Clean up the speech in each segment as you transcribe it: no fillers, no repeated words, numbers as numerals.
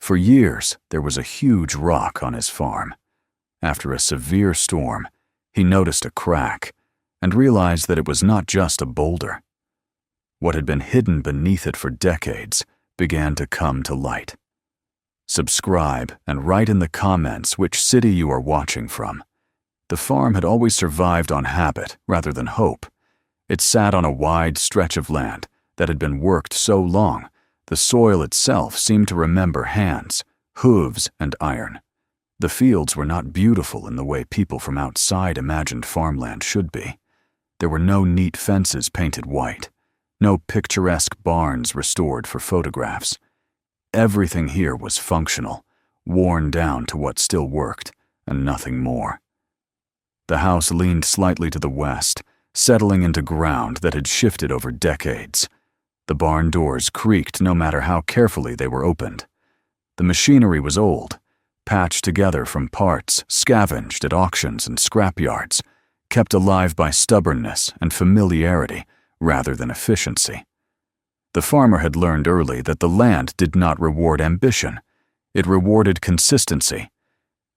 For years, there was a huge rock on his farm. After a severe storm, he noticed a crack and realized that it was not just a boulder. What had been hidden beneath it for decades began to come to light. Subscribe and write in the comments which city you are watching from. The farm had always survived on habit rather than hope. It sat on a wide stretch of land that had been worked so long, the soil itself seemed to remember hands, hooves, and iron. The fields were not beautiful in the way people from outside imagined farmland should be. There were no neat fences painted white, no picturesque barns restored for photographs. Everything here was functional, worn down to what still worked, and nothing more. The house leaned slightly to the west, settling into ground that had shifted over decades. The barn doors creaked no matter how carefully they were opened. The machinery was old, patched together from parts scavenged at auctions and scrapyards, kept alive by stubbornness and familiarity rather than efficiency. The farmer had learned early that the land did not reward ambition. It rewarded consistency.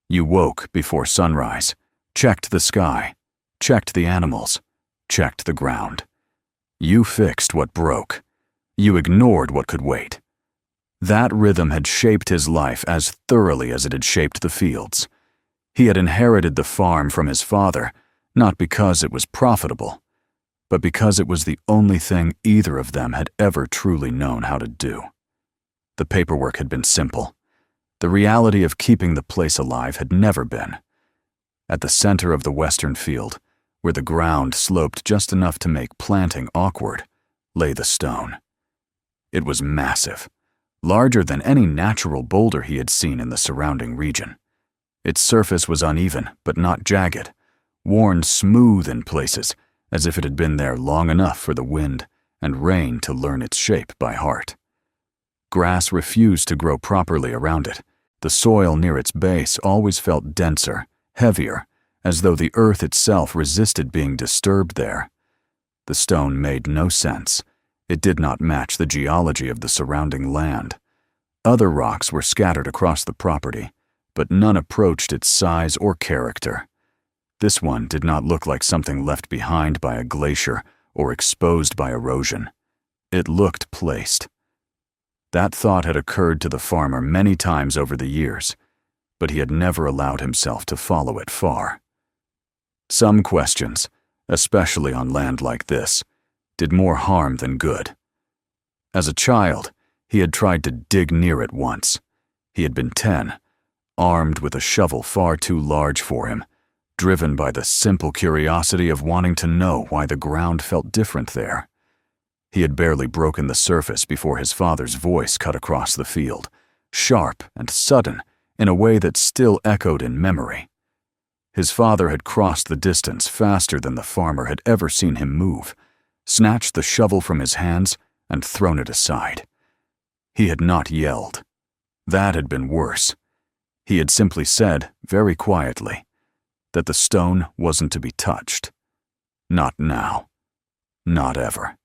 You woke before sunrise, checked the sky, checked the animals, checked the ground. You fixed what broke. You ignored what could wait. That rhythm had shaped his life as thoroughly as it had shaped the fields. He had inherited the farm from his father, not because it was profitable, but because it was the only thing either of them had ever truly known how to do. The paperwork had been simple. The reality of keeping the place alive had never been. At the center of the western field, where the ground sloped just enough to make planting awkward, lay the stone. It was massive, larger than any natural boulder he had seen in the surrounding region. Its surface was uneven, but not jagged, worn smooth in places, as if it had been there long enough for the wind and rain to learn its shape by heart. Grass refused to grow properly around it. The soil near its base always felt denser, heavier, as though the earth itself resisted being disturbed there. The stone made no sense. It did not match the geology of the surrounding land. Other rocks were scattered across the property, but none approached its size or character. This one did not look like something left behind by a glacier or exposed by erosion. It looked placed. That thought had occurred to the farmer many times over the years, but he had never allowed himself to follow it far. Some questions, especially on land like this, did more harm than good. As a child, he had tried to dig near it once. He had been 10, armed with a shovel far too large for him, driven by the simple curiosity of wanting to know why the ground felt different there. He had barely broken the surface before his father's voice cut across the field, sharp and sudden in a way that still echoed in memory. His father had crossed the distance faster than the farmer had ever seen him move, snatched the shovel from his hands and thrown it aside. He had not yelled. That had been worse. He had simply said, very quietly, that the stone wasn't to be touched. Not now. Not ever.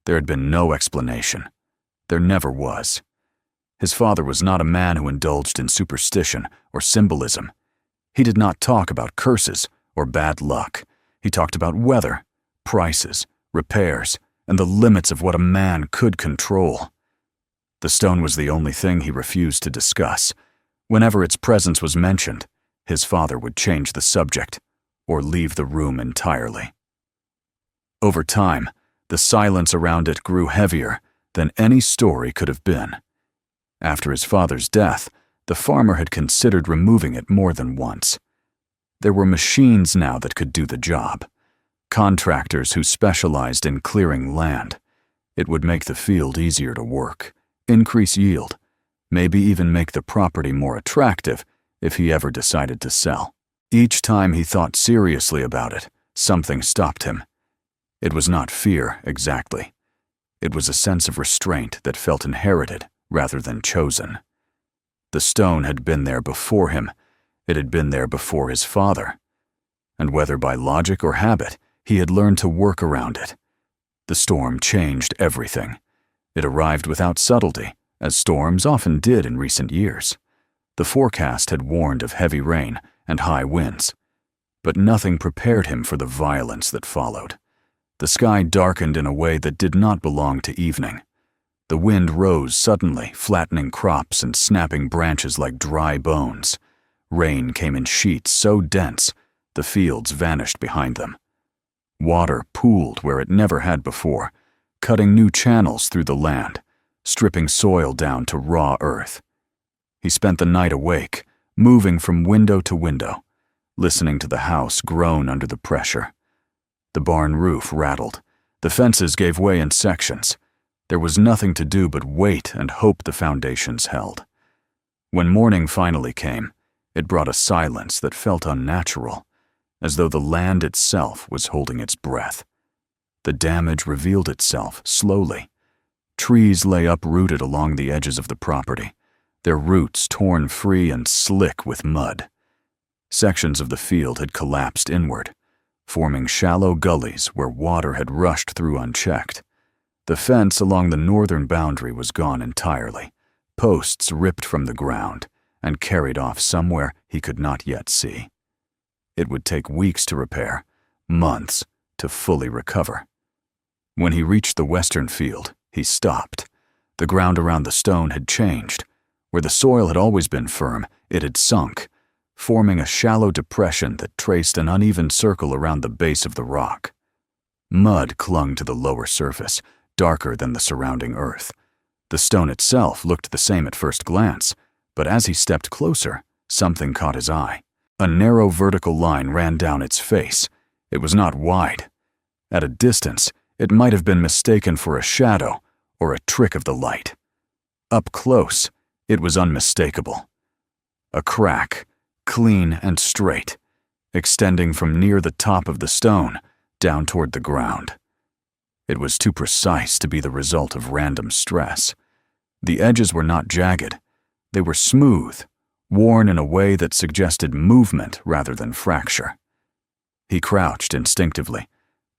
There had been no explanation. There never was. His father was not a man who indulged in superstition or symbolism. He did not talk about curses or bad luck. He talked about weather, prices, repairs, and the limits of what a man could control. The stone was the only thing he refused to discuss. Whenever its presence was mentioned, his father would change the subject or leave the room entirely. Over time, the silence around it grew heavier than any story could have been. After his father's death, the farmer had considered removing it more than once. There were machines now that could do the job. Contractors who specialized in clearing land. It would make the field easier to work, increase yield, maybe even make the property more attractive if he ever decided to sell. Each time he thought seriously about it, something stopped him. It was not fear, exactly. It was a sense of restraint that felt inherited rather than chosen. The stone had been there before him. It had been there before his father. And whether by logic or habit, he had learned to work around it. The storm changed everything. It arrived without subtlety, as storms often did in recent years. The forecast had warned of heavy rain and high winds, but nothing prepared him for the violence that followed. The sky darkened in a way that did not belong to evening. The wind rose suddenly, flattening crops and snapping branches like dry bones. Rain came in sheets so dense, the fields vanished behind them. Water pooled where it never had before, cutting new channels through the land, stripping soil down to raw earth. He spent the night awake, moving from window to window, listening to the house groan under the pressure. The barn roof rattled. The fences gave way in sections. There was nothing to do but wait and hope the foundations held. When morning finally came, it brought a silence that felt unnatural, as though the land itself was holding its breath. The damage revealed itself slowly. Trees lay uprooted along the edges of the property, their roots torn free and slick with mud. Sections of the field had collapsed inward, forming shallow gullies where water had rushed through unchecked. The fence along the northern boundary was gone entirely, posts ripped from the ground and carried off somewhere he could not yet see. It would take weeks to repair, months to fully recover. When he reached the western field, he stopped. The ground around the stone had changed. Where the soil had always been firm, it had sunk, forming a shallow depression that traced an uneven circle around the base of the rock. Mud clung to the lower surface, darker than the surrounding earth. The stone itself looked the same at first glance, but as he stepped closer, something caught his eye. A narrow vertical line ran down its face. It was not wide. At a distance, it might have been mistaken for a shadow or a trick of the light. Up close, it was unmistakable. A crack, clean and straight, extending from near the top of the stone down toward the ground. It was too precise to be the result of random stress. The edges were not jagged. They were smooth, worn in a way that suggested movement rather than fracture. He crouched instinctively,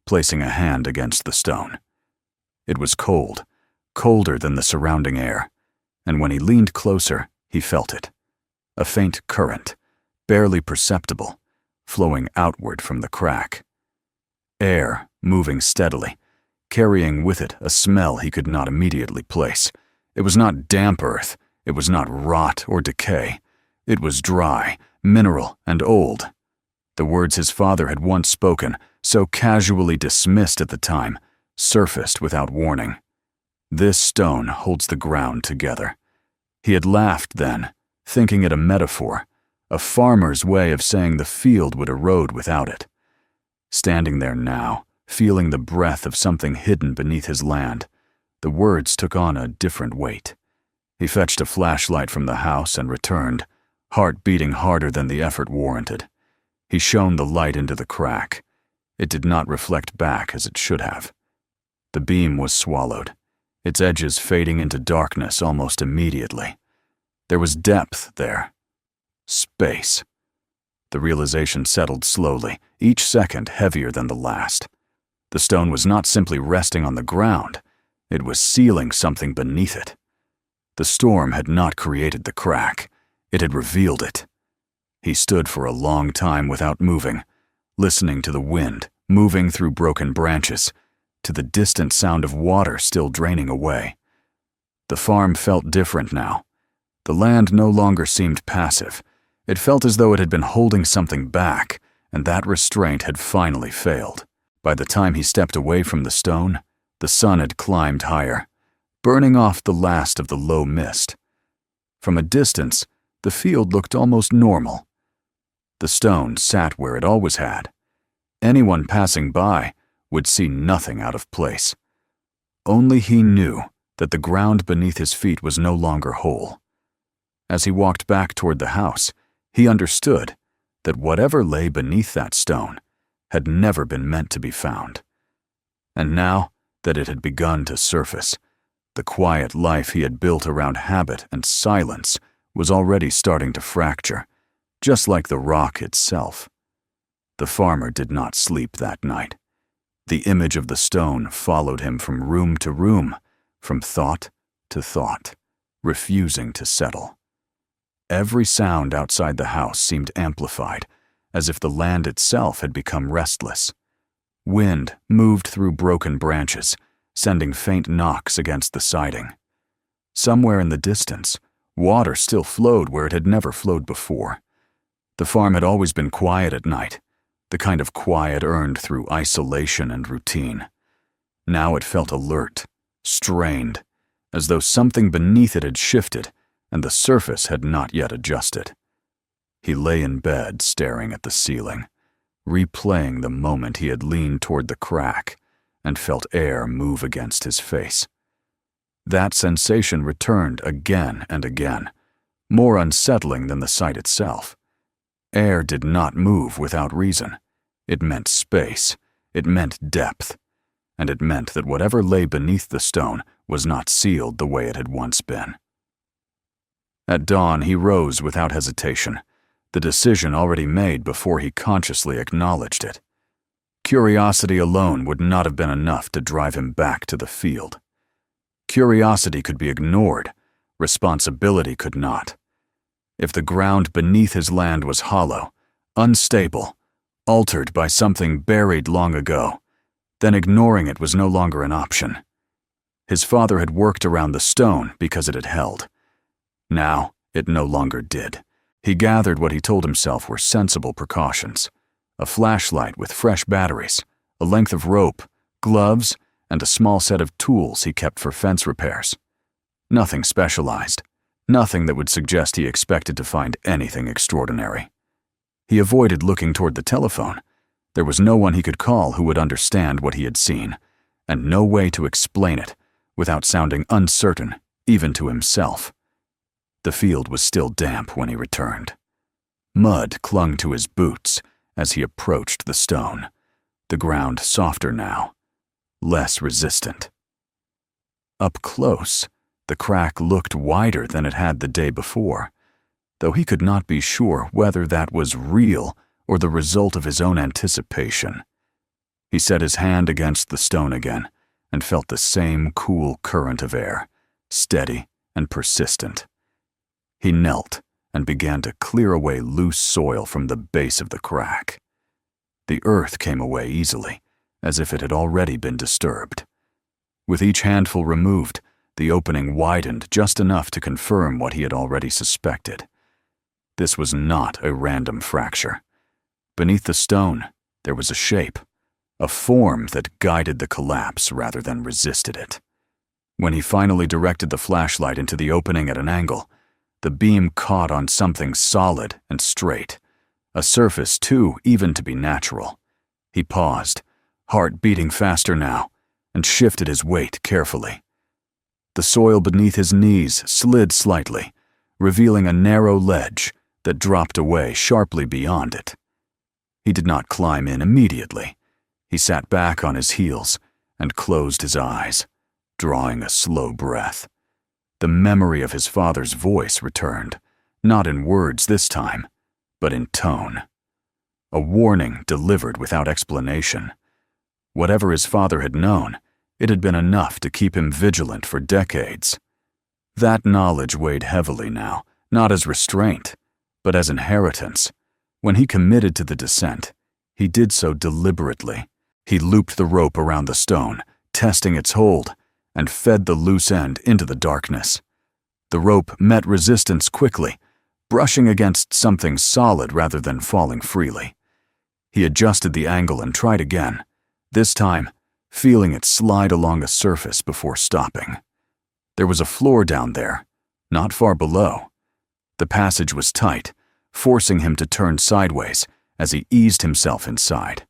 placing a hand against the stone. It was cold, colder than the surrounding air, and when he leaned closer, he felt it. A faint current, barely perceptible, flowing outward from the crack. Air moving steadily, carrying with it a smell he could not immediately place. It was not damp earth, it was not rot or decay. It was dry, mineral, and old. The words his father had once spoken, so casually dismissed at the time, surfaced without warning. This stone holds the ground together. He had laughed then, thinking it a metaphor, a farmer's way of saying the field would erode without it. Standing there now, feeling the breath of something hidden beneath his land, the words took on a different weight. He fetched a flashlight from the house and returned, heart beating harder than the effort warranted. He shone the light into the crack. It did not reflect back as it should have. The beam was swallowed, its edges fading into darkness almost immediately. There was depth there. Space. The realization settled slowly, each second heavier than the last. The stone was not simply resting on the ground, it was sealing something beneath it. The storm had not created the crack, it had revealed it. He stood for a long time without moving, listening to the wind moving through broken branches, to the distant sound of water still draining away. The farm felt different now. The land no longer seemed passive. It felt as though it had been holding something back, and that restraint had finally failed. By the time he stepped away from the stone, the sun had climbed higher, burning off the last of the low mist. From a distance, the field looked almost normal. The stone sat where it always had. Anyone passing by would see nothing out of place. Only he knew that the ground beneath his feet was no longer whole. As he walked back toward the house, he understood that whatever lay beneath that stone had never been meant to be found. And now that it had begun to surface, the quiet life he had built around habit and silence was already starting to fracture, just like the rock itself. The farmer did not sleep that night. The image of the stone followed him from room to room, from thought to thought. refusing to settle. Every sound outside the house seemed amplified, as if the land itself had become restless. Wind moved through broken branches, sending faint knocks against the siding. Somewhere in the distance, water still flowed where it had never flowed before. The farm had always been quiet at night, the kind of quiet earned through isolation and routine. Now it felt alert, strained, as though something beneath it had shifted and the surface had not yet adjusted. He lay in bed staring at the ceiling, replaying the moment he had leaned toward the crack and felt air move against his face. That sensation returned again and again, more unsettling than the sight itself. Air did not move without reason. It meant space, it meant depth, and it meant that whatever lay beneath the stone was not sealed the way it had once been. At dawn, he rose without hesitation, the decision already made before he consciously acknowledged it. Curiosity alone would not have been enough to drive him back to the field. Curiosity could be ignored, responsibility could not. If the ground beneath his land was hollow, unstable, altered by something buried long ago, then ignoring it was no longer an option. His father had worked around the stone because it had held. Now, it no longer did. He gathered what he told himself were sensible precautions: a flashlight with fresh batteries, a length of rope, gloves, and a small set of tools he kept for fence repairs. Nothing specialized, nothing that would suggest he expected to find anything extraordinary. He avoided looking toward the telephone. There was no one he could call who would understand what he had seen, and no way to explain it without sounding uncertain, even to himself. The field was still damp when he returned. Mud clung to his boots as he approached the stone, the ground softer now, less resistant. Up close, the crack looked wider than it had the day before, though he could not be sure whether that was real or the result of his own anticipation. He set his hand against the stone again and felt the same cool current of air, steady and persistent. He knelt and began to clear away loose soil from the base of the crack. The earth came away easily, as if it had already been disturbed. With each handful removed, the opening widened just enough to confirm what he had already suspected. This was not a random fracture. Beneath the stone, there was a shape, a form that guided the collapse rather than resisted it. When he finally directed the flashlight into the opening at an angle, the beam caught on something solid and straight, a surface too even to be natural. He paused, heart beating faster now, and shifted his weight carefully. The soil beneath his knees slid slightly, revealing a narrow ledge that dropped away sharply beyond it. He did not climb in immediately. He sat back on his heels and closed his eyes, drawing a slow breath. The memory of his father's voice returned, not in words this time, but in tone. A warning delivered without explanation. Whatever his father had known, it had been enough to keep him vigilant for decades. That knowledge weighed heavily now, not as restraint, but as inheritance. When he committed to the descent, he did so deliberately. He looped the rope around the stone, testing its hold, and fed the loose end into the darkness. The rope met resistance quickly, brushing against something solid rather than falling freely. He adjusted the angle and tried again, this time feeling it slide along a surface before stopping. There was a floor down there, not far below. The passage was tight, forcing him to turn sideways as he eased himself inside.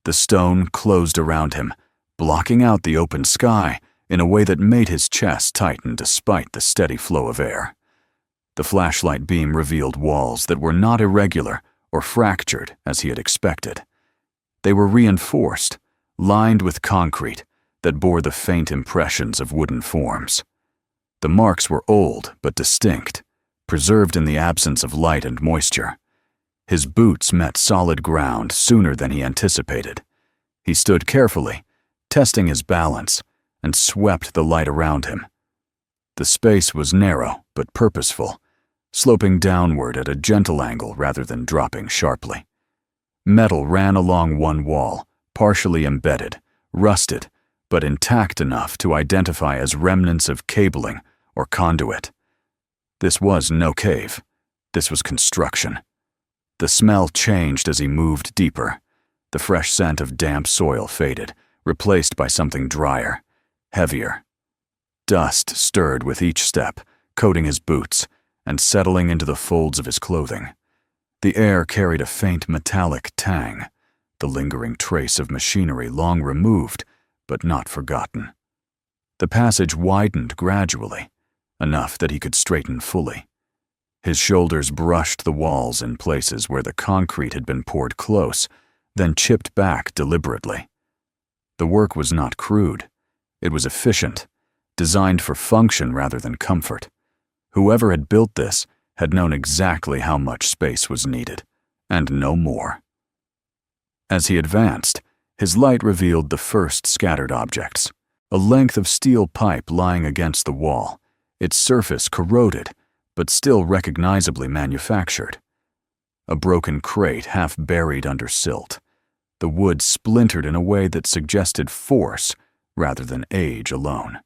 The stone closed around him, blocking out the open sky in a way that made his chest tighten despite the steady flow of air. The flashlight beam revealed walls that were not irregular or fractured as he had expected. They were reinforced, lined with concrete that bore the faint impressions of wooden forms. The marks were old but distinct, preserved in the absence of light and moisture. His boots met solid ground sooner than he anticipated. He stood carefully, testing his balance, and swept the light around him. The space was narrow but purposeful, sloping downward at a gentle angle rather than dropping sharply. Metal ran along one wall, partially embedded, rusted, but intact enough to identify as remnants of cabling or conduit. This was no cave. This was construction. The smell changed as he moved deeper. The fresh scent of damp soil faded, replaced by something drier, heavier. Dust stirred with each step, coating his boots and settling into the folds of his clothing. The air carried a faint metallic tang, the lingering trace of machinery long removed but not forgotten. The passage widened gradually, enough that he could straighten fully. His shoulders brushed the walls in places where the concrete had been poured close, then chipped back deliberately. The work was not crude. It was efficient, designed for function rather than comfort. Whoever had built this had known exactly how much space was needed, and no more. As he advanced, his light revealed the first scattered objects. A length of steel pipe lying against the wall, its surface corroded, but still recognizably manufactured. A broken crate half buried under silt. The wood splintered in a way that suggested force rather than age alone.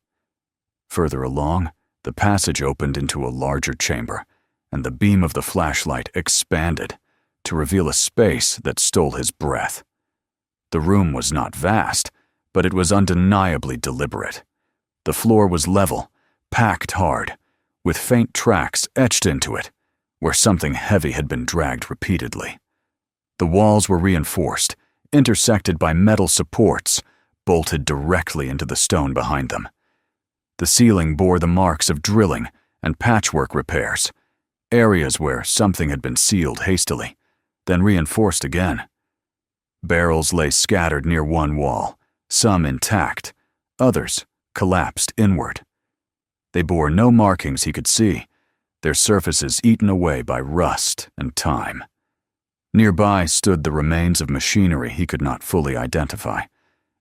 Further along, the passage opened into a larger chamber, and the beam of the flashlight expanded to reveal a space that stole his breath. The room was not vast, but it was undeniably deliberate. The floor was level, packed hard, with faint tracks etched into it, where something heavy had been dragged repeatedly. The walls were reinforced, intersected by metal supports, bolted directly into the stone behind them. The ceiling bore the marks of drilling and patchwork repairs, areas where something had been sealed hastily, then reinforced again. Barrels lay scattered near one wall, some intact, others collapsed inward. They bore no markings he could see, their surfaces eaten away by rust and time. Nearby stood the remains of machinery he could not fully identify,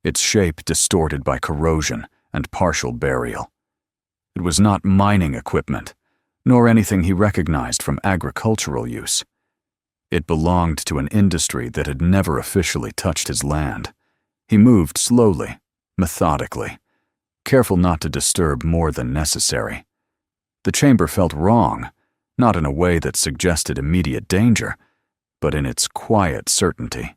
its shape distorted by corrosion and partial burial. It was not mining equipment, nor anything he recognized from agricultural use. It belonged to an industry that had never officially touched his land. He moved slowly, methodically, careful not to disturb more than necessary. The chamber felt wrong, not in a way that suggested immediate danger, but in its quiet certainty.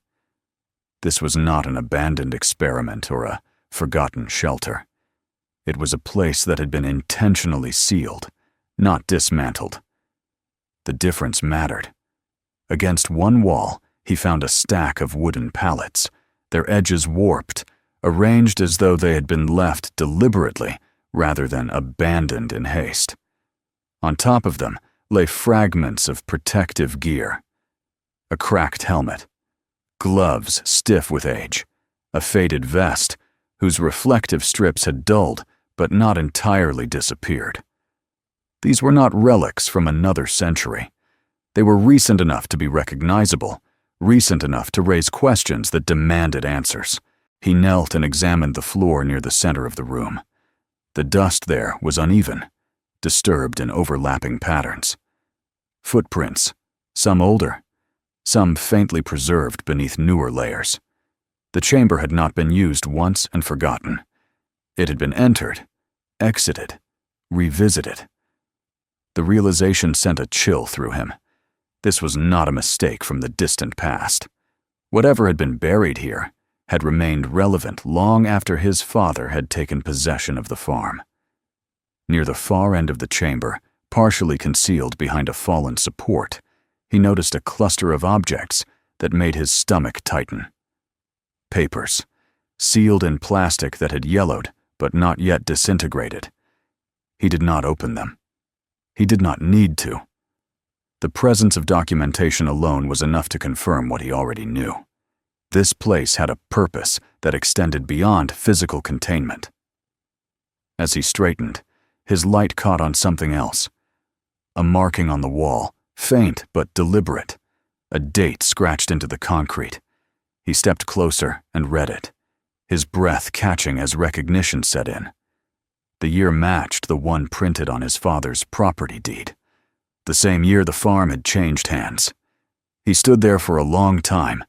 This was not an abandoned experiment or a forgotten shelter. It was a place that had been intentionally sealed, not dismantled. The difference mattered. Against one wall, he found a stack of wooden pallets, their edges warped, arranged as though they had been left deliberately rather than abandoned in haste. On top of them lay fragments of protective gear. A cracked helmet, gloves stiff with age, a faded vest whose reflective strips had dulled but not entirely disappeared. These were not relics from another century. They were recent enough to be recognizable, recent enough to raise questions that demanded answers. He knelt and examined the floor near the center of the room. The dust there was uneven, disturbed in overlapping patterns. Footprints, some older, some faintly preserved beneath newer layers. The chamber had not been used once and forgotten. It had been entered, exited, revisited. The realization sent a chill through him. This was not a mistake from the distant past. Whatever had been buried here had remained relevant long after his father had taken possession of the farm. Near the far end of the chamber, partially concealed behind a fallen support, he noticed a cluster of objects that made his stomach tighten. Papers, sealed in plastic that had yellowed but not yet disintegrated. He did not open them. He did not need to. The presence of documentation alone was enough to confirm what he already knew. This place had a purpose that extended beyond physical containment. As he straightened, his light caught on something else. A marking on the wall, faint but deliberate. A date scratched into the concrete. He stepped closer and read it, his breath catching as recognition set in. The year matched the one printed on his father's property deed. The same year the farm had changed hands. He stood there for a long time,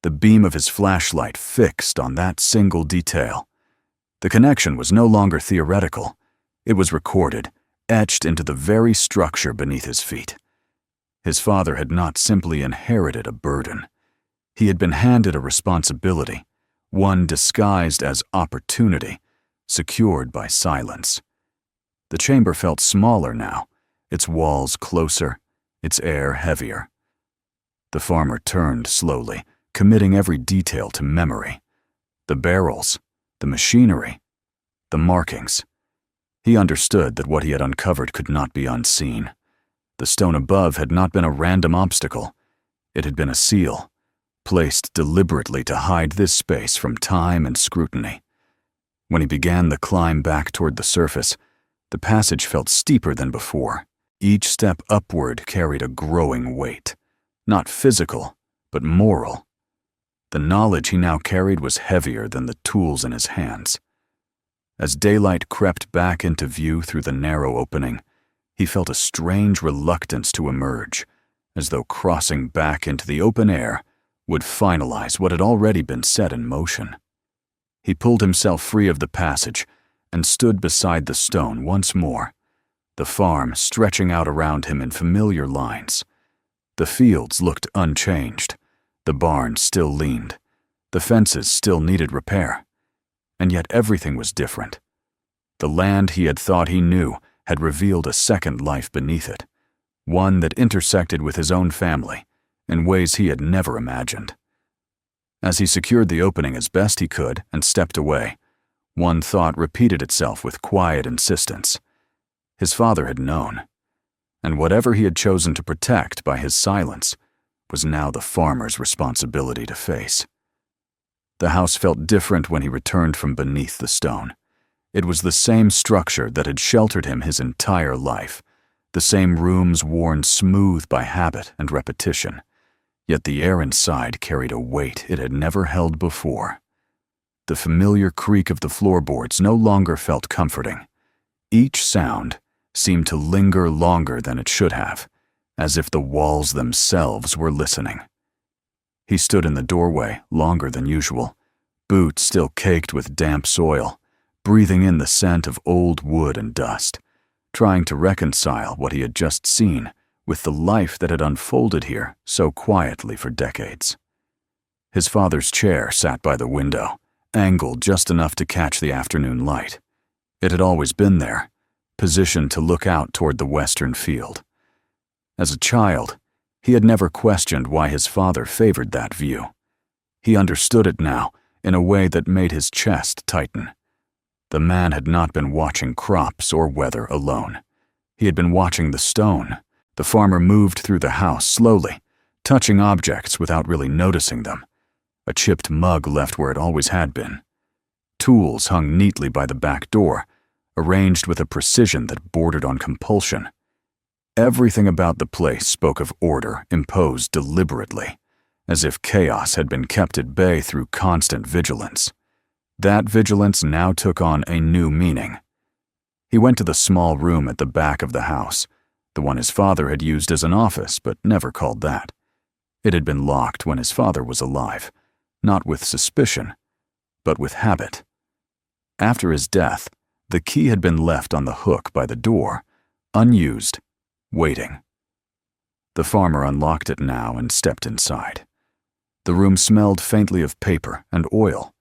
the beam of his flashlight fixed on that single detail. The connection was no longer theoretical. It was recorded, etched into the very structure beneath his feet. His father had not simply inherited a burden. He had been handed a responsibility, one disguised as opportunity, secured by silence. The chamber felt smaller now, its walls closer, its air heavier. The farmer turned slowly, committing every detail to memory. The barrels, the machinery, the markings. He understood that what he had uncovered could not be unseen. The stone above had not been a random obstacle. It had been a seal, placed deliberately to hide this space from time and scrutiny. When he began the climb back toward the surface, the passage felt steeper than before. Each step upward carried a growing weight, not physical, but moral. The knowledge he now carried was heavier than the tools in his hands. As daylight crept back into view through the narrow opening, he felt a strange reluctance to emerge, as though crossing back into the open air would finalize what had already been set in motion. He pulled himself free of the passage and stood beside the stone once more, the farm stretching out around him in familiar lines. The fields looked unchanged. The barn still leaned. The fences still needed repair. And yet everything was different. The land he had thought he knew had revealed a second life beneath it, one that intersected with his own family in ways he had never imagined. As he secured the opening as best he could and stepped away, one thought repeated itself with quiet insistence. His father had known, and whatever he had chosen to protect by his silence was now the farmer's responsibility to face. The house felt different when he returned from beneath the stone. It was the same structure that had sheltered him his entire life, the same rooms worn smooth by habit and repetition, yet the air inside carried a weight it had never held before. The familiar creak of the floorboards no longer felt comforting. Each sound seemed to linger longer than it should have, as if the walls themselves were listening. He stood in the doorway longer than usual, boots still caked with damp soil, breathing in the scent of old wood and dust, trying to reconcile what he had just seen with the life that had unfolded here so quietly for decades. His father's chair sat by the window, angled just enough to catch the afternoon light. It had always been there, positioned to look out toward the western field. As a child, he had never questioned why his father favored that view. He understood it now in a way that made his chest tighten. The man had not been watching crops or weather alone. He had been watching the stone. The farmer moved through the house slowly, touching objects without really noticing them. A chipped mug left where it always had been. Tools hung neatly by the back door, arranged with a precision that bordered on compulsion. Everything about the place spoke of order imposed deliberately, as if chaos had been kept at bay through constant vigilance. That vigilance now took on a new meaning. He went to the small room at the back of the house, the one his father had used as an office but never called that. It had been locked when his father was alive, not with suspicion, but with habit. After his death, the key had been left on the hook by the door, unused, waiting. The farmer unlocked it now and stepped inside. The room smelled faintly of paper and oil.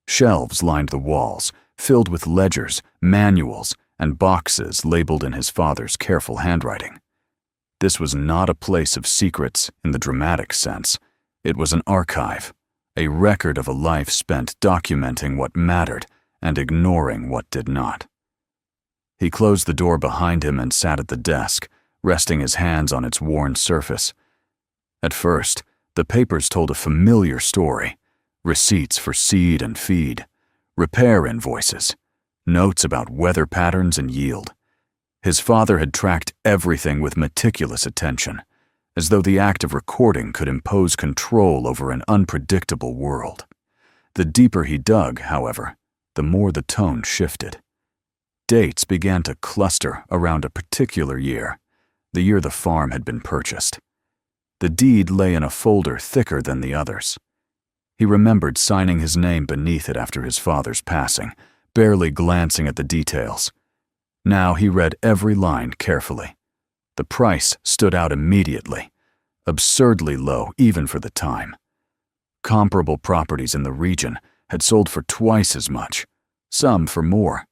Shelves lined the walls, filled with ledgers, manuals, and boxes labeled in his father's careful handwriting. This was not a place of secrets in the dramatic sense. It was an archive, a record of a life spent documenting what mattered and ignoring what did not. He closed the door behind him and sat at the desk, resting his hands on its worn surface. At first, the papers told a familiar story: receipts for seed and feed, repair invoices, notes about weather patterns and yield. His father had tracked everything with meticulous attention, as though the act of recording could impose control over an unpredictable world. The deeper he dug, however, the more the tone shifted. Dates began to cluster around a particular year, the year the farm had been purchased. The deed lay in a folder thicker than the others. He remembered signing his name beneath it after his father's passing, barely glancing at the details. Now he read every line carefully. The price stood out immediately, absurdly low even for the time. Comparable properties in the region had sold for twice as much, some for more.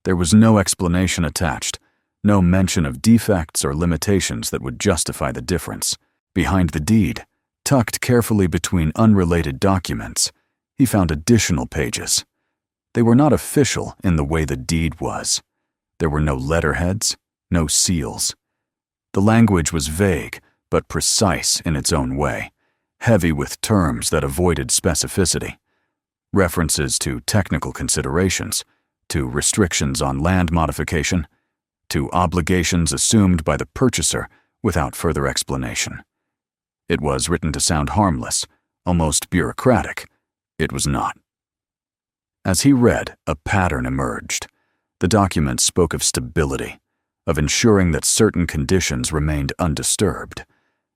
There was no explanation attached, no mention of defects or limitations that would justify the difference. Behind the deed, tucked carefully between unrelated documents, he found additional pages. They were not official in the way the deed was. There were no letterheads, no seals. The language was vague, but precise in its own way, heavy with terms that avoided specificity. References to technical considerations, to restrictions on land modification, to obligations assumed by the purchaser without further explanation. It was written to sound harmless, almost bureaucratic. It was not. As he read, a pattern emerged. The document spoke of stability, of ensuring that certain conditions remained undisturbed.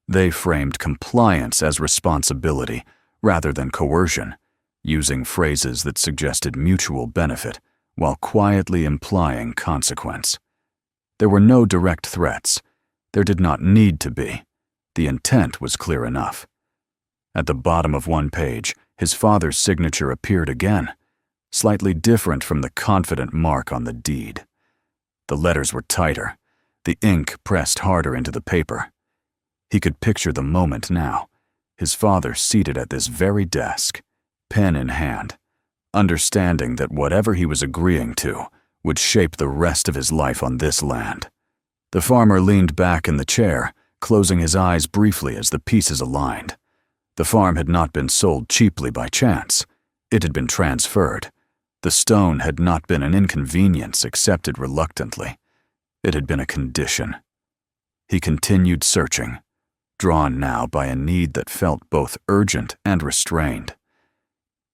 They framed compliance as responsibility rather than coercion, using phrases that suggested mutual benefit while quietly implying consequence. There were no direct threats. There did not need to be. The intent was clear enough. At the bottom of one page, his father's signature appeared again, slightly different from the confident mark on the deed. The letters were tighter, the ink pressed harder into the paper. He could picture the moment now, his father seated at this very desk, pen in hand, understanding that whatever he was agreeing to would shape the rest of his life on this land. The farmer leaned back in the chair, closing his eyes briefly as the pieces aligned. The farm had not been sold cheaply by chance. It had been transferred. The stone had not been an inconvenience accepted reluctantly. It had been a condition. He continued searching, drawn now by a need that felt both urgent and restrained.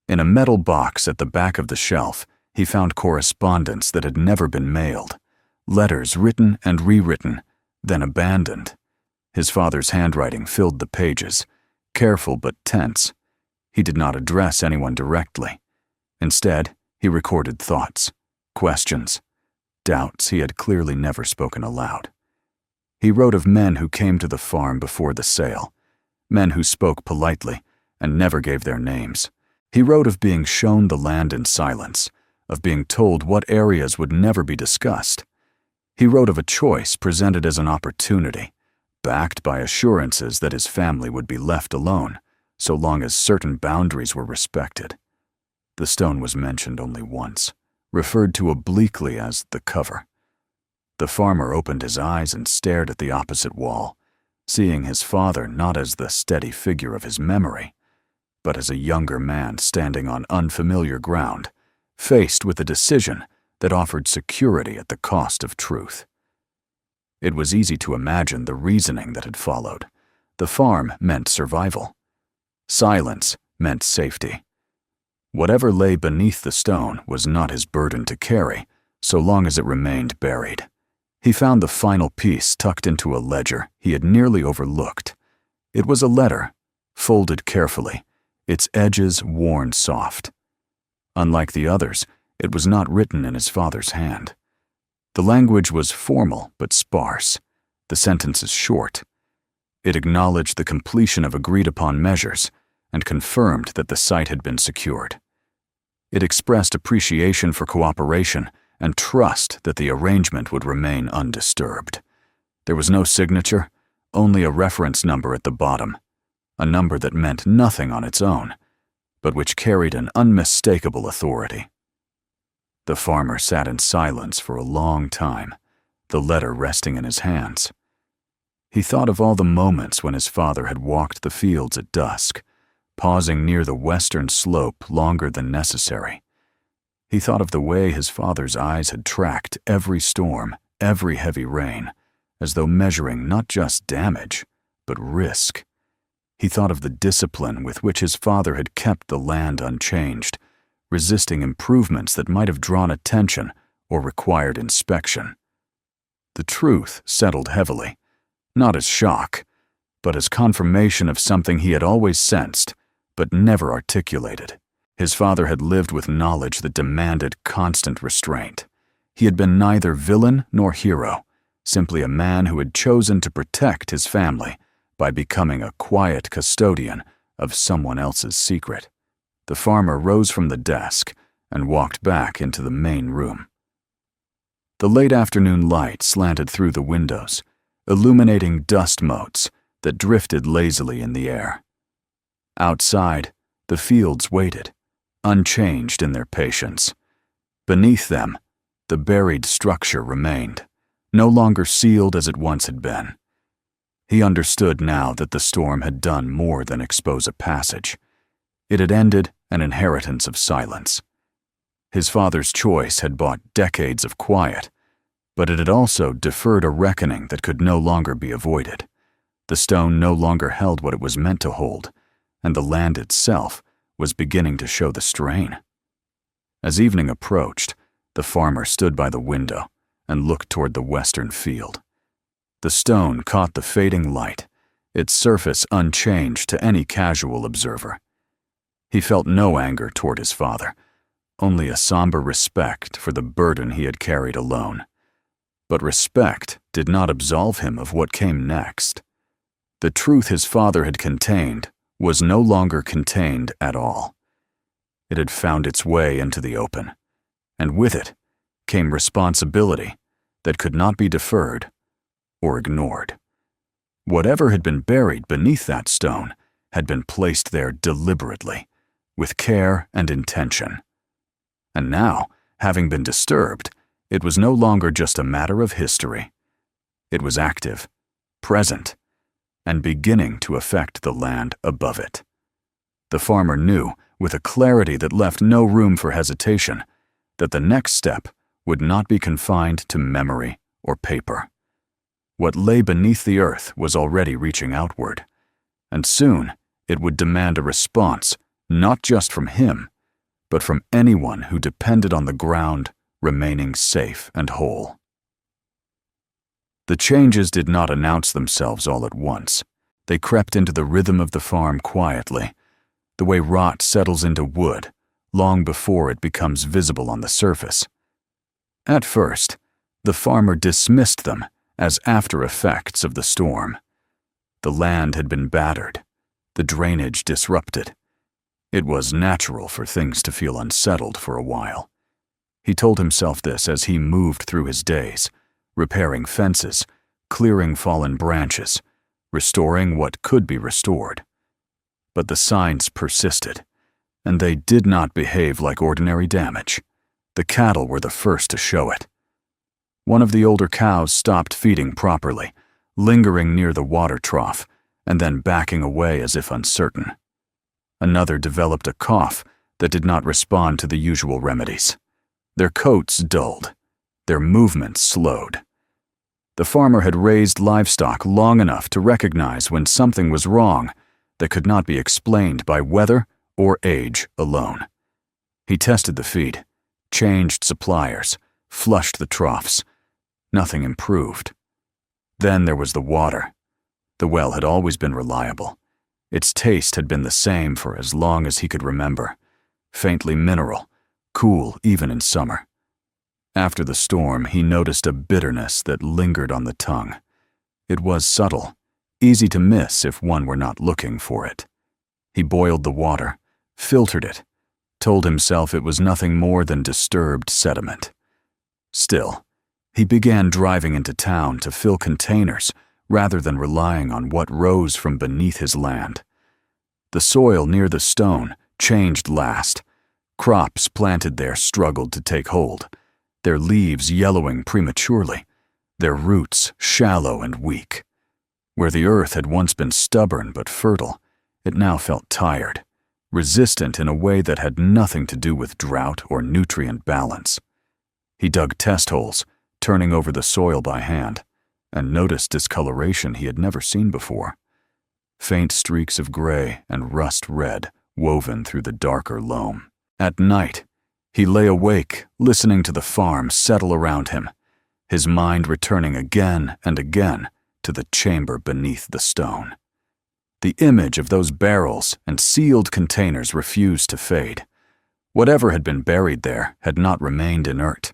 In a metal box at the back of the shelf, he found correspondence that had never been mailed, letters written and rewritten, then abandoned. His father's handwriting filled the pages, careful but tense. He did not address anyone directly. Instead, he recorded thoughts, questions, doubts he had clearly never spoken aloud. He wrote of men who came to the farm before the sale, men who spoke politely and never gave their names. He wrote of being shown the land in silence, of being told what areas would never be discussed. He wrote of a choice presented as an opportunity, backed by assurances that his family would be left alone, so long as certain boundaries were respected. The stone was mentioned only once, referred to obliquely as the cover. The farmer opened his eyes and stared at the opposite wall, seeing his father not as the steady figure of his memory, but as a younger man standing on unfamiliar ground, faced with a decision that offered security at the cost of truth. It was easy to imagine the reasoning that had followed. The farm meant survival. Silence meant safety. Whatever lay beneath the stone was not his burden to carry, so long as it remained buried. He found the final piece tucked into a ledger he had nearly overlooked. It was a letter, folded carefully, its edges worn soft. Unlike the others, it was not written in his father's hand. The language was formal but sparse, the sentences short. It acknowledged the completion of agreed-upon measures and confirmed that the site had been secured. It expressed appreciation for cooperation and trust that the arrangement would remain undisturbed. There was no signature, only a reference number at the bottom, a number that meant nothing on its own, but which carried an unmistakable authority. The farmer sat in silence for a long time, the letter resting in his hands. He thought of all the moments when his father had walked the fields at dusk, pausing near the western slope longer than necessary. He thought of the way his father's eyes had tracked every storm, every heavy rain, as though measuring not just damage, but risk. He thought of the discipline with which his father had kept the land unchanged, resisting improvements that might have drawn attention or required inspection. The truth settled heavily, not as shock, but as confirmation of something he had always sensed, but never articulated. His father had lived with knowledge that demanded constant restraint. He had been neither villain nor hero, simply a man who had chosen to protect his family by becoming a quiet custodian of someone else's secret. The farmer rose from the desk and walked back into the main room. The late afternoon light slanted through the windows, illuminating dust motes that drifted lazily in the air. Outside, the fields waited, unchanged in their patience. Beneath them, the buried structure remained, no longer sealed as it once had been. He understood now that the storm had done more than expose a passage. It had ended an inheritance of silence. His father's choice had bought decades of quiet, but it had also deferred a reckoning that could no longer be avoided. The stone no longer held what it was meant to hold, and the land itself was beginning to show the strain. As evening approached, the farmer stood by the window and looked toward the western field. The stone caught the fading light, its surface unchanged to any casual observer. He felt no anger toward his father, only a somber respect for the burden he had carried alone. But respect did not absolve him of what came next. The truth his father had contained was no longer contained at all. It had found its way into the open, and with it came responsibility that could not be deferred or ignored. Whatever had been buried beneath that stone had been placed there deliberately, with care and intention. And now, having been disturbed, it was no longer just a matter of history. It was active, present, and beginning to affect the land above it. The farmer knew, with a clarity that left no room for hesitation, that the next step would not be confined to memory or paper. What lay beneath the earth was already reaching outward, and soon it would demand a response not just from him, but from anyone who depended on the ground remaining safe and whole. The changes did not announce themselves all at once. They crept into the rhythm of the farm quietly, the way rot settles into wood long before it becomes visible on the surface. At first, the farmer dismissed them as after effects of the storm. The land had been battered, the drainage disrupted. It was natural for things to feel unsettled for a while. He told himself this as he moved through his days, repairing fences, clearing fallen branches, restoring what could be restored. But the signs persisted, and they did not behave like ordinary damage. The cattle were the first to show it. One of the older cows stopped feeding properly, lingering near the water trough, and then backing away as if uncertain. Another developed a cough that did not respond to the usual remedies. Their coats dulled, their movements slowed. The farmer had raised livestock long enough to recognize when something was wrong that could not be explained by weather or age alone. He tested the feed, changed suppliers, flushed the troughs. Nothing improved. Then there was the water. The well had always been reliable. Its taste had been the same for as long as he could remember, faintly mineral, cool even in summer. After the storm, he noticed a bitterness that lingered on the tongue. It was subtle, easy to miss if one were not looking for it. He boiled the water, filtered it, told himself it was nothing more than disturbed sediment. Still, he began driving into town to fill containers rather than relying on what rose from beneath his land. The soil near the stone changed last. Crops planted there struggled to take hold, their leaves yellowing prematurely, their roots shallow and weak. Where the earth had once been stubborn but fertile, it now felt tired, resistant in a way that had nothing to do with drought or nutrient balance. He dug test holes, turning over the soil by hand, and noticed discoloration he had never seen before. Faint streaks of gray and rust red woven through the darker loam. At night, He lay awake, listening to the farm settle around him, his mind returning again and again to the chamber beneath the stone. The image of those barrels and sealed containers refused to fade. Whatever had been buried there had not remained inert.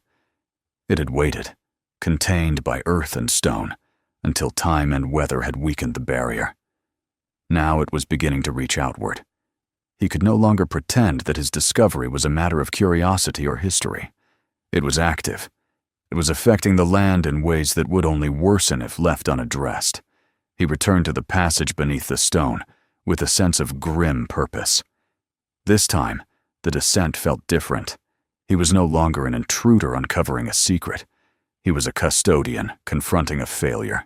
It had waited, contained by earth and stone, until time and weather had weakened the barrier. Now it was beginning to reach outward. He could no longer pretend that his discovery was a matter of curiosity or history. It was active. It was affecting the land in ways that would only worsen if left unaddressed. He returned to the passage beneath the stone with a sense of grim purpose. This time, the descent felt different. He was no longer an intruder uncovering a secret. He was a custodian confronting a failure.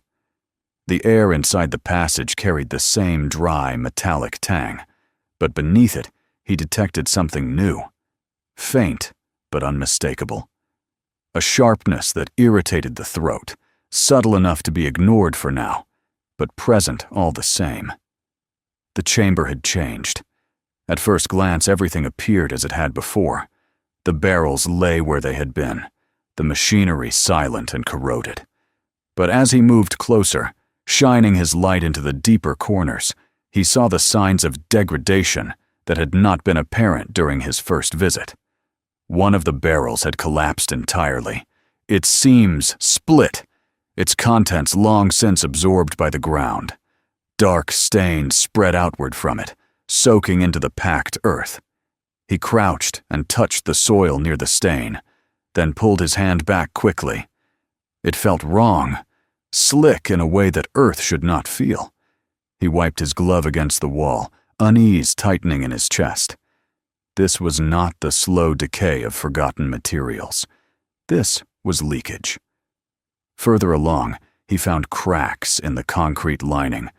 The air inside the passage carried the same dry, metallic tang, but beneath it, he detected something new. Faint, but unmistakable. A sharpness that irritated the throat, subtle enough to be ignored for now, but present all the same. The chamber had changed. At first glance, everything appeared as it had before. The barrels lay where they had been, the machinery silent and corroded. But as he moved closer, shining his light into the deeper corners, he saw the signs of degradation that had not been apparent during his first visit. One of the barrels had collapsed entirely, its seams split, its contents long since absorbed by the ground. Dark stains spread outward from it, soaking into the packed earth. He crouched and touched the soil near the stain, then pulled his hand back quickly. It felt wrong, slick in a way that earth should not feel. He wiped his glove against the wall, unease tightening in his chest. This was not the slow decay of forgotten materials. This was leakage. Further along, he found cracks in the concrete lining,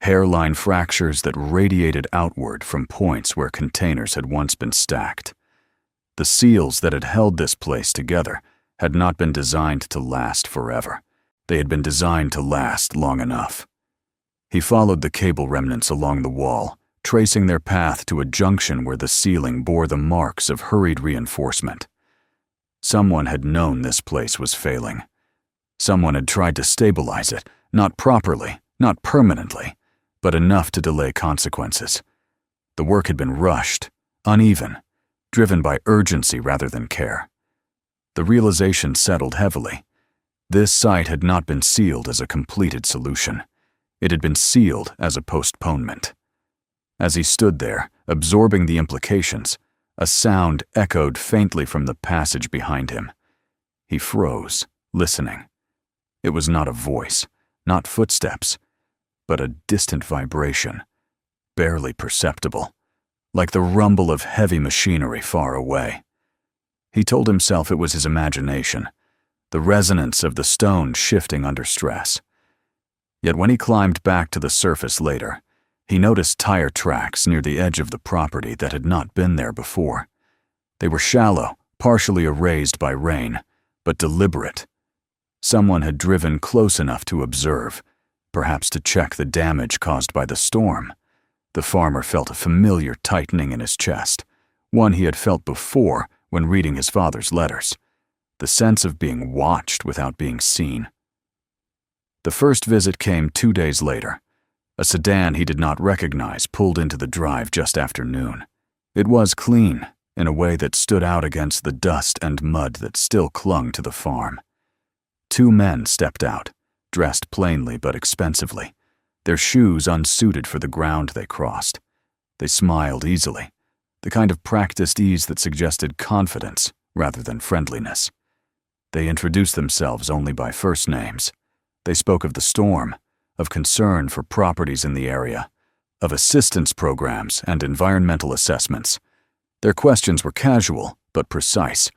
hairline fractures that radiated outward from points where containers had once been stacked. The seals that had held this place together had not been designed to last forever. They had been designed to last long enough. He followed the cable remnants along the wall, tracing their path to a junction where the ceiling bore the marks of hurried reinforcement. Someone had known this place was failing. Someone had tried to stabilize it, not properly, not permanently, but enough to delay consequences. The work had been rushed, uneven, driven by urgency rather than care. The realization settled heavily. This site had not been sealed as a completed solution. It had been sealed as a postponement. As he stood there, absorbing the implications, a sound echoed faintly from the passage behind him. He froze, listening. It was not a voice, not footsteps, but a distant vibration, barely perceptible, like the rumble of heavy machinery far away. He told himself it was his imagination, the resonance of the stone shifting under stress. Yet when he climbed back to the surface later, he noticed tire tracks near the edge of the property that had not been there before. They were shallow, partially erased by rain, but deliberate. Someone had driven close enough to observe, perhaps to check the damage caused by the storm. The farmer felt a familiar tightening in his chest, one he had felt before when reading his father's letters, the sense of being watched without being seen. The first visit came 2 days later. A sedan he did not recognize pulled into the drive just after noon. It was clean, in a way that stood out against the dust and mud that still clung to the farm. 2 men stepped out, dressed plainly but expensively, their shoes unsuited for the ground they crossed. They smiled easily, the kind of practiced ease that suggested confidence rather than friendliness. They introduced themselves only by first names. They spoke of the storm, of concern for properties in the area, of assistance programs and environmental assessments. Their questions were casual but precise.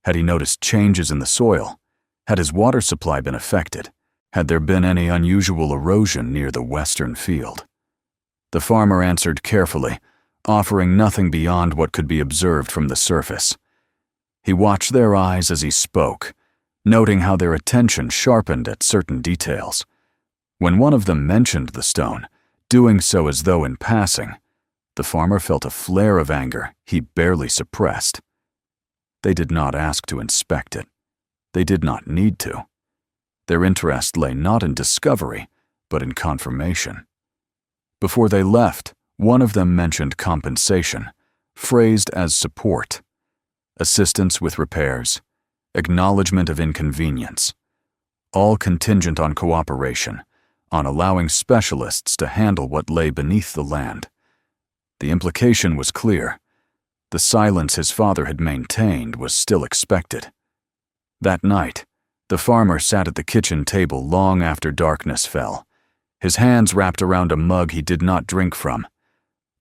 Had he noticed changes in the soil? Had his water supply been affected? Had there been any unusual erosion near the western field? The farmer answered carefully, offering nothing beyond what could be observed from the surface. He watched their eyes as he spoke, noting how their attention sharpened at certain details. When one of them mentioned the stone, doing so as though in passing, the farmer felt a flare of anger he barely suppressed. They did not ask to inspect it. They did not need to. Their interest lay not in discovery, but in confirmation. Before they left, one of them mentioned compensation, phrased as support, assistance with repairs, acknowledgement of inconvenience, all contingent on cooperation, on allowing specialists to handle what lay beneath the land. The implication was clear. The silence his father had maintained was still expected. That night, the farmer sat at the kitchen table long after darkness fell, his hands wrapped around a mug he did not drink from.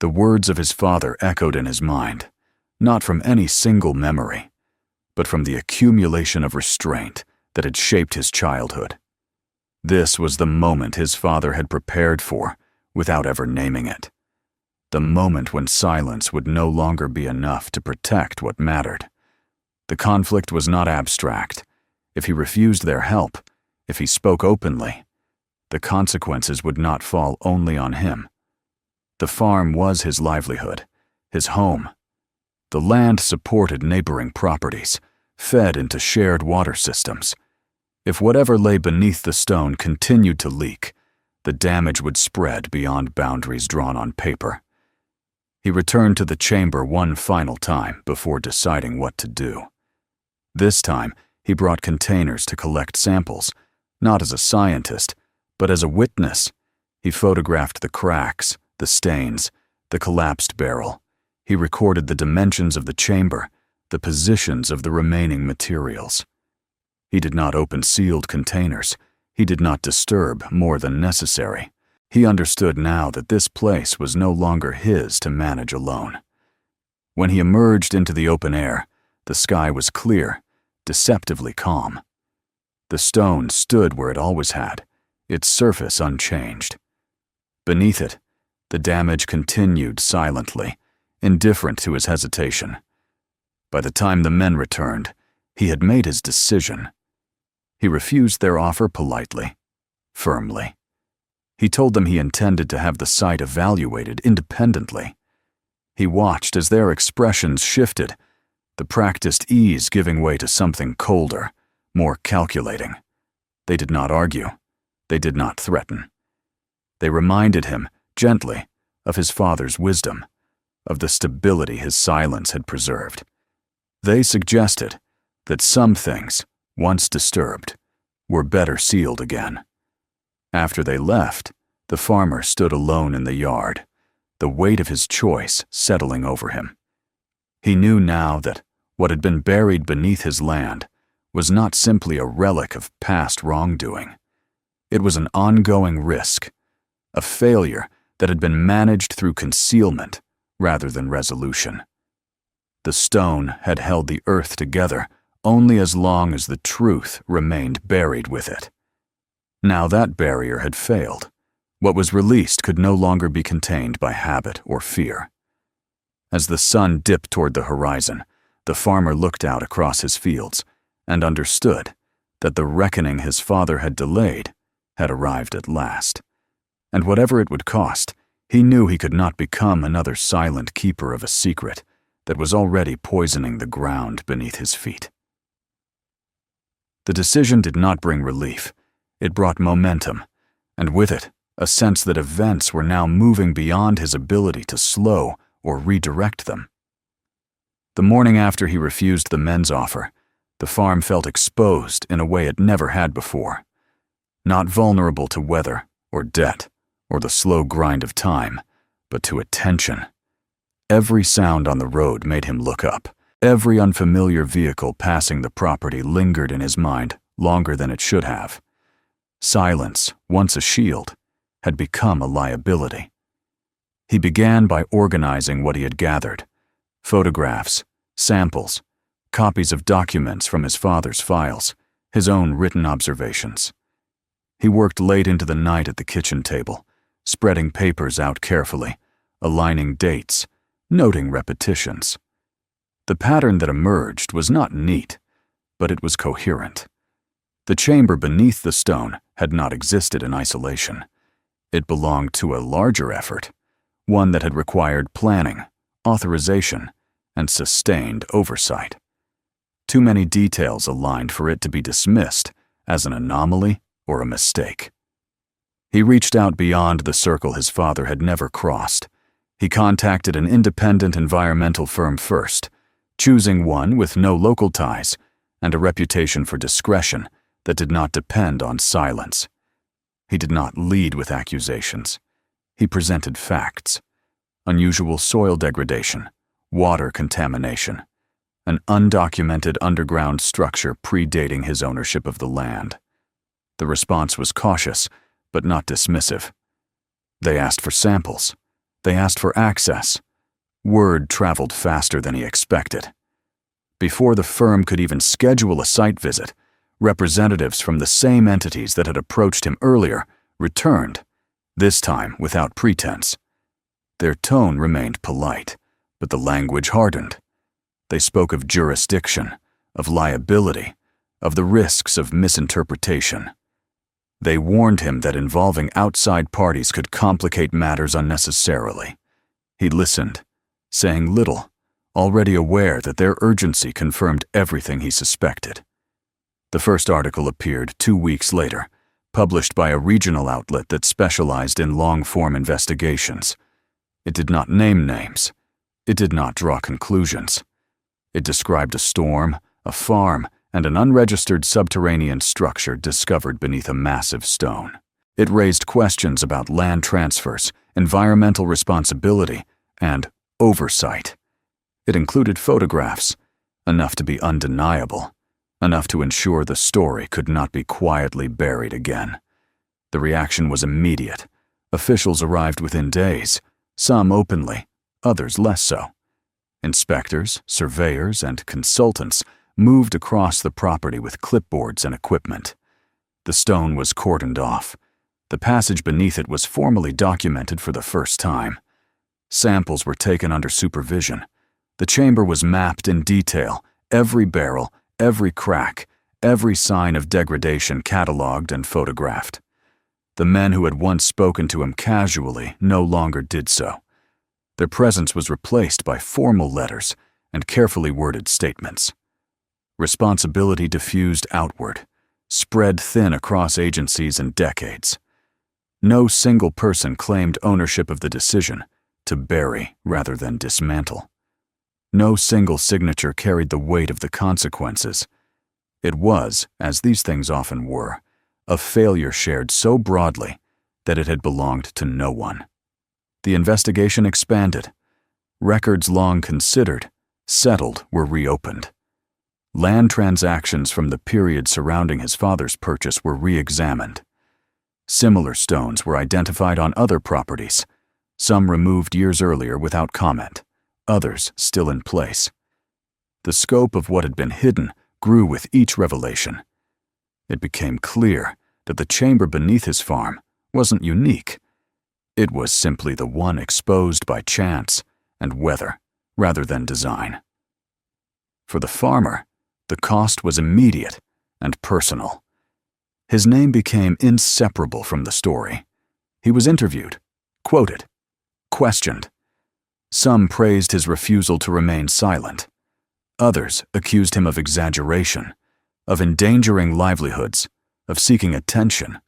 The words of his father echoed in his mind, not from any single memory, but from the accumulation of restraint that had shaped his childhood. This was the moment his father had prepared for without ever naming it. The moment when silence would no longer be enough to protect what mattered. The conflict was not abstract. If he refused their help, if he spoke openly, the consequences would not fall only on him. The farm was his livelihood, his home. The land supported neighboring properties, fed into shared water systems. If whatever lay beneath the stone continued to leak, the damage would spread beyond boundaries drawn on paper. He returned to the chamber one final time before deciding what to do. This time, he brought containers to collect samples, not as a scientist, but as a witness. He photographed the cracks, the stains, the collapsed barrel. He recorded the dimensions of the chamber, the positions of the remaining materials. He did not open sealed containers. He did not disturb more than necessary. He understood now that this place was no longer his to manage alone. When he emerged into the open air, the sky was clear, deceptively calm. The stone stood where it always had, its surface unchanged. Beneath it, the damage continued silently, indifferent to his hesitation. By the time the men returned, he had made his decision. He refused their offer politely, firmly. He told them he intended to have the site evaluated independently. He watched as their expressions shifted, the practiced ease giving way to something colder, more calculating. They did not argue. They did not threaten. They reminded him, gently, of his father's wisdom, of the stability his silence had preserved. They suggested that some things, once disturbed, were better sealed again. After they left, the farmer stood alone in the yard, the weight of his choice settling over him. He knew now that what had been buried beneath his land was not simply a relic of past wrongdoing. It was an ongoing risk, a failure that had been managed through concealment rather than resolution. The stone had held the earth together only as long as the truth remained buried with it. Now that barrier had failed. What was released could no longer be contained by habit or fear. As the sun dipped toward the horizon, the farmer looked out across his fields and understood that the reckoning his father had delayed had arrived at last. And whatever it would cost, he knew he could not become another silent keeper of a secret that was already poisoning the ground beneath his feet. The decision did not bring relief. It brought momentum, and with it, a sense that events were now moving beyond his ability to slow or redirect them. The morning after he refused the men's offer, the farm felt exposed in a way it never had before. Not vulnerable to weather or debt or the slow grind of time, but to attention. Every sound on the road made him look up. Every unfamiliar vehicle passing the property lingered in his mind longer than it should have. Silence, once a shield, had become a liability. He began by organizing what he had gathered: photographs, samples, copies of documents from his father's files, his own written observations. He worked late into the night at the kitchen table, spreading papers out carefully, aligning dates, noting repetitions. The pattern that emerged was not neat, but it was coherent. The chamber beneath the stone had not existed in isolation. It belonged to a larger effort, one that had required planning, authorization, and sustained oversight. Too many details aligned for it to be dismissed as an anomaly or a mistake. He reached out beyond the circle his father had never crossed. He contacted an independent environmental firm first, choosing one with no local ties and a reputation for discretion that did not depend on silence. He did not lead with accusations. He presented facts: unusual soil degradation, water contamination, an undocumented underground structure predating his ownership of the land. The response was cautious, but not dismissive. They asked for samples. They asked for access. Word traveled faster than he expected. Before the firm could even schedule a site visit, representatives from the same entities that had approached him earlier returned, this time without pretense. Their tone remained polite, but the language hardened. They spoke of jurisdiction, of liability, of the risks of misinterpretation. They warned him that involving outside parties could complicate matters unnecessarily. He listened, saying little, already aware that their urgency confirmed everything he suspected. The first article appeared 2 weeks later, published by a regional outlet that specialized in long-form investigations. It did not name names. It did not draw conclusions. It described a storm, a farm, and an unregistered subterranean structure discovered beneath a massive stone. It raised questions about land transfers, environmental responsibility, and oversight. It included photographs, enough to be undeniable, enough to ensure the story could not be quietly buried again. The reaction was immediate. Officials arrived within days, some openly, others less so. Inspectors, surveyors, and consultants moved across the property with clipboards and equipment. The stone was cordoned off. The passage beneath it was formally documented for the first time. Samples were taken under supervision. The chamber was mapped in detail, every barrel, every crack, every sign of degradation catalogued and photographed. The men who had once spoken to him casually no longer did so. Their presence was replaced by formal letters and carefully worded statements. Responsibility diffused outward, spread thin across agencies and decades. No single person claimed ownership of the decision to bury rather than dismantle. No single signature carried the weight of the consequences. It was, as these things often were, a failure shared so broadly that it had belonged to no one. The investigation expanded. Records long considered, settled, were reopened. Land transactions from the period surrounding his father's purchase were re-examined. Similar stones were identified on other properties, some removed years earlier without comment, others still in place. The scope of what had been hidden grew with each revelation. It became clear that the chamber beneath his farm wasn't unique. It was simply the one exposed by chance and weather rather than design. For the farmer, the cost was immediate and personal. His name became inseparable from the story. He was interviewed, quoted, questioned. Some praised his refusal to remain silent. Others accused him of exaggeration, of endangering livelihoods, of seeking attention.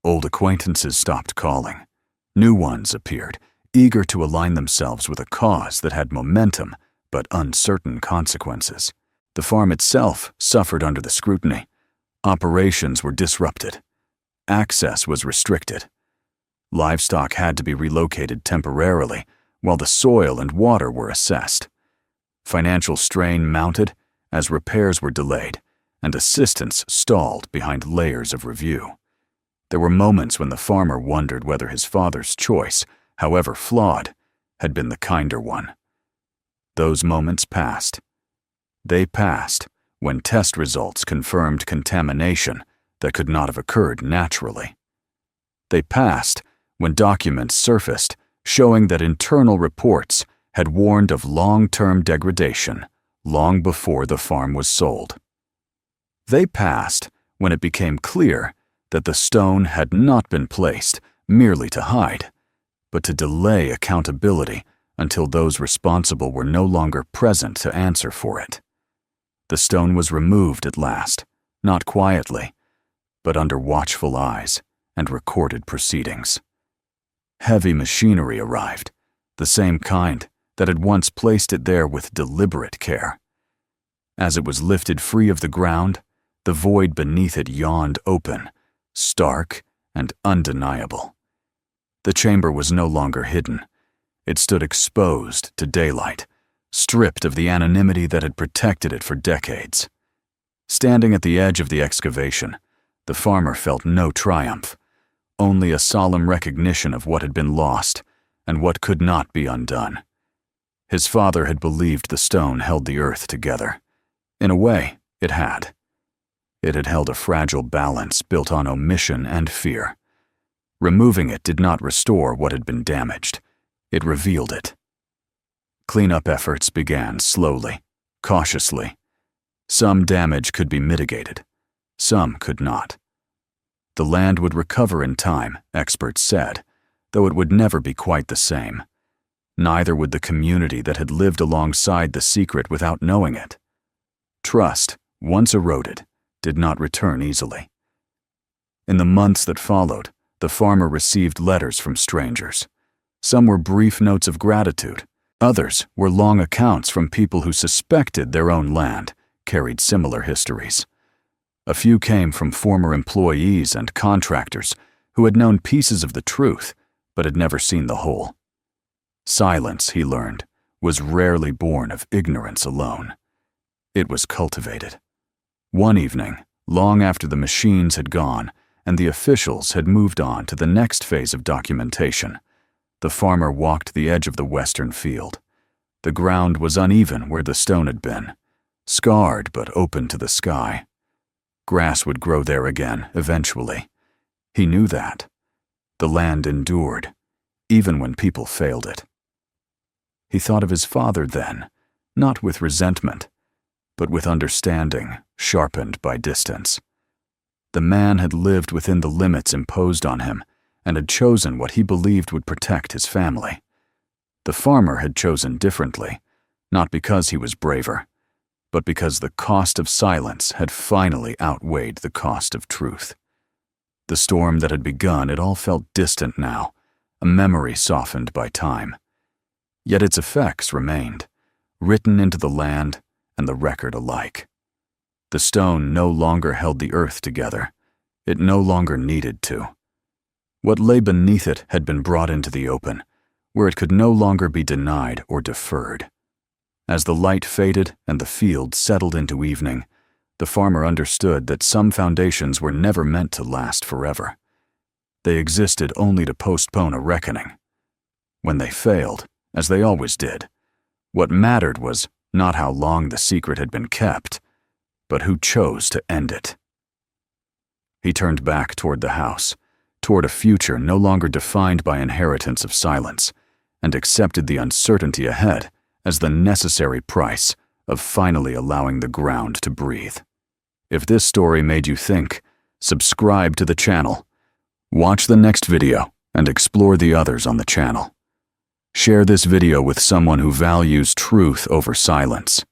Old acquaintances stopped calling. New ones appeared, eager to align themselves with a cause that had momentum but uncertain consequences. The farm itself suffered under the scrutiny. Operations were disrupted. Access was restricted. Livestock had to be relocated temporarily, while the soil and water were assessed. Financial strain mounted as repairs were delayed, and assistance stalled behind layers of review. There were moments when the farmer wondered whether his father's choice, however flawed, had been the kinder one. Those moments passed. They passed when test results confirmed contamination that could not have occurred naturally. They passed when documents surfaced showing that internal reports had warned of long-term degradation long before the farm was sold. They passed when it became clear that the stone had not been placed merely to hide, but to delay accountability until those responsible were no longer present to answer for it. The stone was removed at last, not quietly, but under watchful eyes and recorded proceedings. Heavy machinery arrived, the same kind that had once placed it there with deliberate care. As it was lifted free of the ground, the void beneath it yawned open, stark and undeniable. The chamber was no longer hidden. It stood exposed to daylight, stripped of the anonymity that had protected it for decades. Standing at the edge of the excavation, the farmer felt no triumph, only a solemn recognition of what had been lost and what could not be undone. His father had believed the stone held the earth together. In a way, it had. It had held a fragile balance built on omission and fear. Removing it did not restore what had been damaged. It revealed it. Cleanup efforts began slowly, cautiously. Some damage could be mitigated. Some could not. The land would recover in time, experts said, though it would never be quite the same. Neither would the community that had lived alongside the secret without knowing it. Trust, once eroded, did not return easily. In the months that followed, the farmer received letters from strangers. Some were brief notes of gratitude. Others were long accounts from people who suspected their own land carried similar histories. A few came from former employees and contractors who had known pieces of the truth but had never seen the whole. Silence, he learned, was rarely born of ignorance alone. It was cultivated. One evening, long after the machines had gone and the officials had moved on to the next phase of documentation, the farmer walked the edge of the western field. The ground was uneven where the stone had been, scarred but open to the sky. Grass would grow there again, eventually. He knew that. The land endured, even when people failed it. He thought of his father then, not with resentment, but with understanding, sharpened by distance. The man had lived within the limits imposed on him and had chosen what he believed would protect his family. The farmer had chosen differently, not because he was braver, but because the cost of silence had finally outweighed the cost of truth. The storm that had begun, it all felt distant now, a memory softened by time. Yet its effects remained, written into the land and the record alike. The stone no longer held the earth together. It no longer needed to. What lay beneath it had been brought into the open, where it could no longer be denied or deferred. As the light faded and the field settled into evening, the farmer understood that some foundations were never meant to last forever. They existed only to postpone a reckoning. When they failed, as they always did, what mattered was not how long the secret had been kept, but who chose to end it. He turned back toward the house, toward a future no longer defined by inheritance of silence, and accepted the uncertainty ahead as the necessary price of finally allowing the ground to breathe. If this story made you think, subscribe to the channel. Watch the next video and explore the others on the channel. Share this video with someone who values truth over silence.